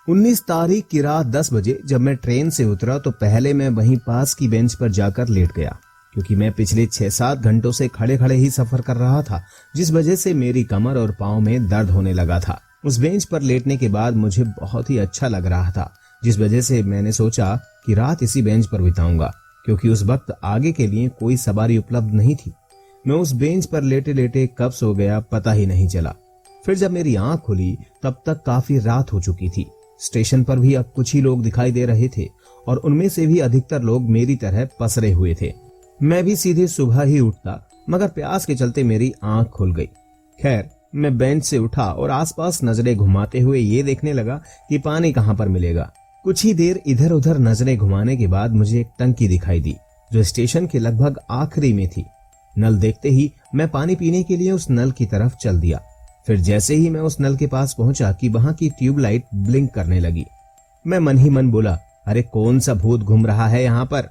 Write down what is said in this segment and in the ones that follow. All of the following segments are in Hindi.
19 तारीख की रात 10 बजे जब मैं ट्रेन से उतरा तो पहले मैं वहीं पास की बेंच पर जाकर लेट गया, क्योंकि मैं पिछले 6-7 घंटों से खड़े खड़े ही सफर कर रहा था, जिस वजह से मेरी कमर और पांव में दर्द होने लगा था। उस बेंच पर लेटने के बाद मुझे बहुत ही अच्छा लग रहा था, जिस वजह से मैंने सोचा कि रात इसी बेंच पर बिताऊंगा, क्योंकि उस वक्त आगे के लिए कोई सवारी उपलब्ध नहीं थी। मैं उस बेंच पर लेटे लेटे कब सो गया पता ही नहीं चला। फिर जब मेरी आंख खुली तब तक काफी रात हो चुकी थी। स्टेशन पर भी अब कुछ ही लोग दिखाई दे रहे थे और उनमें से भी अधिकतर लोग मेरी तरह पसरे हुए थे। मैं भी सीधे सुबह ही उठता, मगर प्यास के चलते मेरी आंख खुल गई। खैर, मैं बेंच से उठा और आसपास नजरें घुमाते हुए ये देखने लगा कि पानी कहां पर मिलेगा। कुछ ही देर इधर उधर नजरें घुमाने के बाद मुझे एक टंकी दिखाई दी, जो स्टेशन के लगभग आखिरी में थी। नल देखते ही मैं पानी पीने के लिए उस नल की तरफ चल दिया। फिर जैसे ही मैं उस नल के पास पहुंचा कि वहां की ट्यूबलाइट ब्लिंक करने लगी। मैं मन ही मन बोला, अरे कौन सा भूत घूम रहा है यहाँ पर।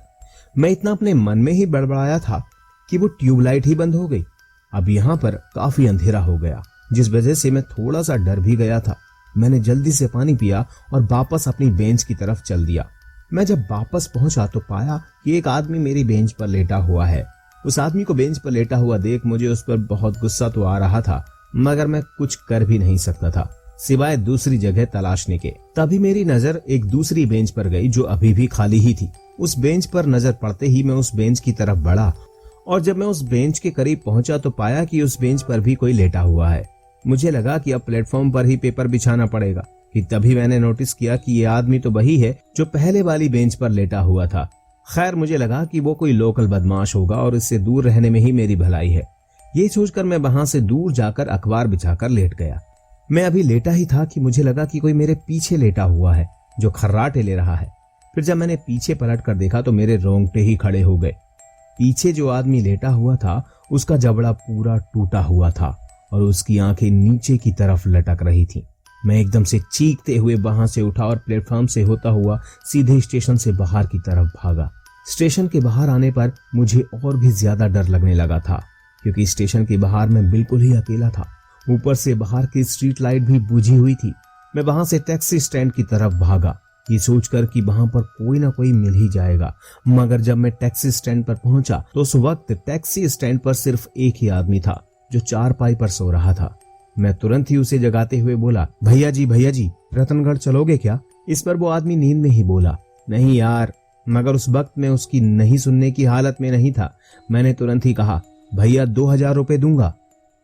मैं इतना अपने मन में ही बड़बड़ाया था कि वो ट्यूबलाइट ही बंद हो गई। अब यहाँ पर काफी अंधेरा हो गया, जिस वजह से मैं थोड़ा सा डर भी गया था। मैंने जल्दी से पानी पिया और वापस अपनी बेंच की तरफ चल दिया। मैं जब वापस पहुंचा तो पाया कि एक आदमी मेरी बेंच पर लेटा हुआ है। उस आदमी को बेंच पर लेटा हुआ देख मुझे उस पर बहुत गुस्सा तो आ रहा था, मगर मैं कुछ कर भी नहीं सकता था सिवाय दूसरी जगह तलाशने के। तभी मेरी नजर एक दूसरी बेंच पर गई, जो अभी भी खाली ही थी। उस बेंच पर नजर पड़ते ही मैं उस बेंच की तरफ बढ़ा और जब मैं उस बेंच के करीब पहुंचा तो पाया कि उस बेंच पर भी कोई लेटा हुआ है। मुझे लगा कि अब प्लेटफॉर्म पर ही पेपर बिछाना पड़ेगा कि तभी मैंने नोटिस किया कि ये आदमी तो वही है जो पहले वाली बेंच पर लेटा हुआ था। खैर, मुझे लगा कि वो कोई लोकल बदमाश होगा और इससे दूर रहने में ही मेरी भलाई है। ये सोचकर मैं वहां से दूर जाकर अखबार बिछाकर लेट गया। मैं अभी लेटा ही था कि मुझे लगा कि कोई मेरे पीछे लेटा हुआ है जो खर्राटे ले रहा है। फिर जब मैंने पीछे पलट कर देखा तो मेरे रोंगटे ही खड़े हो गए। पीछे जो आदमी लेटा हुआ था उसका जबड़ा पूरा टूटा हुआ था और उसकी आंखें नीचे की तरफ लटक रही थी। मैं एकदम से चीखते हुए वहां से उठा और प्लेटफॉर्म से होता हुआ सीधे स्टेशन से बाहर की तरफ भागा। स्टेशन के बाहर आने पर मुझे और भी ज्यादा डर लगने लगा था, क्योंकि स्टेशन के बाहर मैं बिल्कुल ही अकेला था। ऊपर से बाहर की स्ट्रीट लाइट भी बुझी हुई थी। मैं वहां से टैक्सी स्टैंड की तरफ भागा, ये सोचकर कि वहां पर कोई ना कोई मिल ही जाएगा। मगर जब मैं टैक्सी स्टैंड पर पहुंचा तो उस वक्त टैक्सी स्टैंड पर सिर्फ एक ही आदमी था जो चारपाई पर सो रहा था। मैं तुरंत ही उसे जगाते हुए बोला, भैया जी, रतनगढ़ चलोगे क्या? इस पर वो आदमी नींद में ही बोला, नहीं यार। मगर उस वक्त मैं उसकी नहीं सुनने की हालत में नहीं था। मैंने तुरंत ही कहा, भैया 2000 रुपए दूंगा।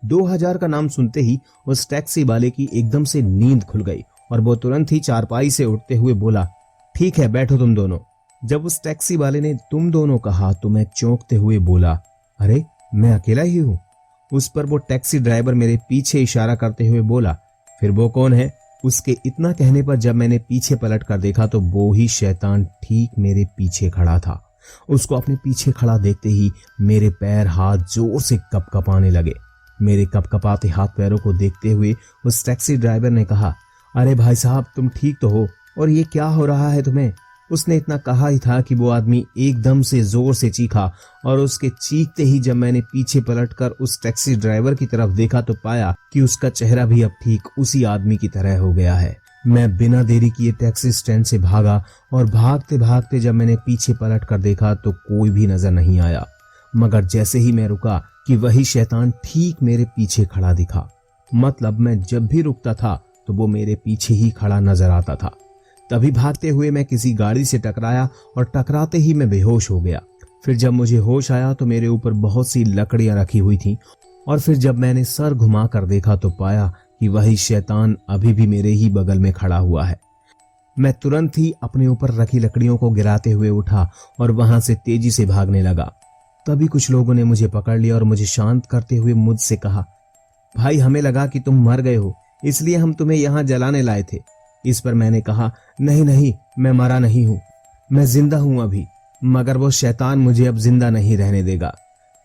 2000 का नाम सुनते ही उस टैक्सी वाले की एकदम से नींद खुल गई और वो तुरंत ही चारपाई से उठते हुए बोला, ठीक है बैठो तुम दोनों। जब उस टैक्सी वाले ने तुम दोनों कहा तो मैं चौंकते हुए बोला, अरे मैं अकेला ही हूँ। उस पर वो टैक्सी ड्राइवर मेरे पीछे इशारा करते हुए बोला, फिर वो कौन है? उसके इतना कहने पर जब मैंने पीछे पलट कर देखा तो वो ही शैतान ठीक मेरे पीछे खड़ा था। उसको अपने पीछे खड़ा देखते ही मेरे पैर हाथ जोर से कपकपाने लगे। मेरे कपकपाते हाथ पैरों को देखते हुए उस टैक्सी ड्राइवर ने कहा, अरे भाई साहब तुम ठीक तो हो, और ये क्या हो रहा है तुम्हें? उसने इतना कहा ही था कि वो आदमी एकदम से जोर से चीखा और उसके चीखते ही जब मैंने पीछे पलटकर उस टैक्सी ड्राइवर की तरफ देखा तो पाया कि उसका चेहरा भी अब ठीक उसी आदमी की तरह हो गया है। मैं बिना देरी किए टैक्सी स्टैंड से भागा और भागते भागते जब मैंने पीछे पलट कर देखा तो कोई भी नजर नहीं आया। मगर जैसे ही मैं रुका कि वही शैतान ठीक मेरे पीछे खड़ा दिखा। मतलब मैं जब भी रुकता था तो वो मेरे पीछे ही खड़ा नजर आता था। तभी भागते हुए मैं किसी गाड़ी से टकराया और टकराते ही मैं बेहोश हो गया। फिर जब मुझे होश आया तो मेरे ऊपर बहुत सी लकड़ियां रखी हुई थीं और फिर जब मैंने सर घुमा कर देखा तो पाया कि वही शैतान अभी भी मेरे ही बगल में खड़ा हुआ है। मैं तुरंत ही अपने ऊपर रखी लकड़ियों को गिराते हुए उठा और वहां से तेजी से भागने लगा। तभी कुछ लोगों ने मुझे पकड़ लिया और मुझे शांत करते हुए मुझसे कहा, भाई हमें लगा कि तुम मर गए हो, इसलिए हम तुम्हें यहाँ जलाने लाए थे। इस पर मैंने कहा, नहीं, मैं मरा नहीं हूँ, मैं जिंदा हूँ अभी, मगर वो शैतान मुझे अब जिंदा नहीं रहने देगा।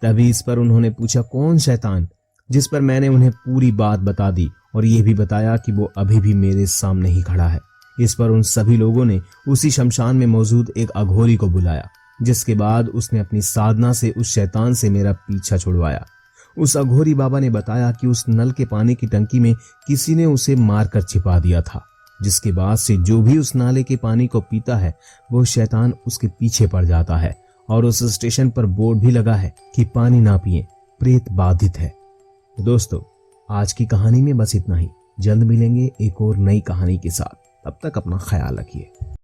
तभी इस पर उन्होंने पूछा, कौन शैतान? जिस पर मैंने उन्हें पूरी बात बता दी और ये भी बताया कि वो अभी भी मेरे सामने ही खड़ा है। इस पर उन सभी लोगों ने उसी शमशान में मौजूद एक अघोरी को बुलाया, जिसके बाद उसने अपनी साधना से उस शैतान से मेरा पीछा छुड़वाया। उस अघोरी बाबा ने बताया कि उस नल के पानी की टंकी में किसी ने उसे मारकर छिपा दिया था। जिसके बाद से जो भी उस नाले के पानी को पीता है वो शैतान उसके पीछे पड़ जाता है। और उस स्टेशन पर बोर्ड भी लगा है कि पानी ना पिए, प्रेत बाधित है। दोस्तों, आज की कहानी में बस इतना ही। जल्द मिलेंगे एक और नई कहानी के साथ। तब तक अपना ख्याल रखिए।